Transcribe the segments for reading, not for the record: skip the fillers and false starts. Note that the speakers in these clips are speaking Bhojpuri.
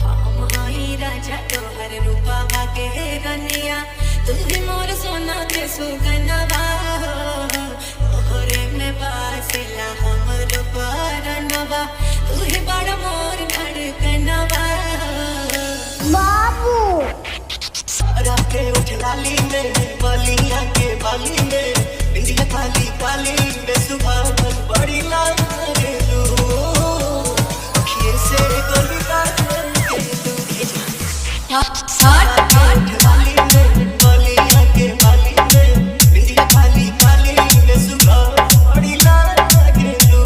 माई राजा तोहर रूपवा के रनिया तू ही मोर सोना के सुगनवा ओहरे में बासिला हमर परनवा तू ही बड़ मोर धड़कनवा बाबू सारा के उठ लाली में बलिया के बाली में बिंदिया काली काली में सुबह बड़ी लाल रे लू अखिए से गोली काट हट लाली में बलिया के बाली में बिंदिया काली काली में सुबह बड़ी लाल रे लू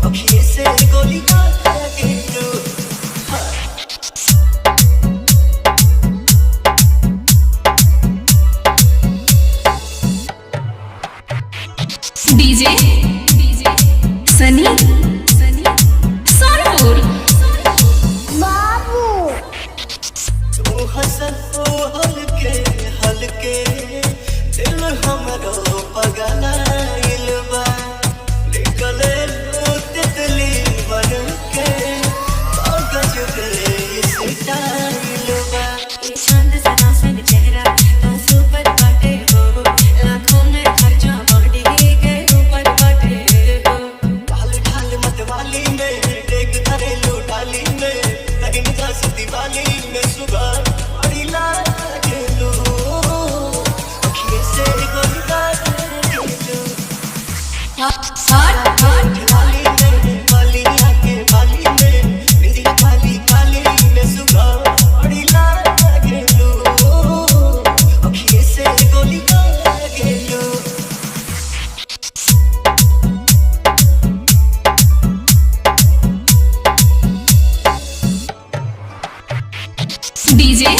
अखिए से गोली काट के लू डीजे सनी सोनपुर बाबू तू हंसल तो हल्के हल्के दिल हमरो पगलाइल बा निकले लो तितली बन के कागज पे स्टाइल बा चांद सना सन चेहरा तो सुपर बाटे हो लाखों में खर्चा बॉडी के ऊपर बाटे हो ढाल ढाल मत वाली में देख घरेलू डाली में लगन का दिवाली में सुबह बड़ी लागेलू अखिए से गोली काटेलू हट लाली में बलिया के बाली में बिंदिया काली काली में सुबह बड़ी लागेलू अखिए से गोली काटेलू डीजे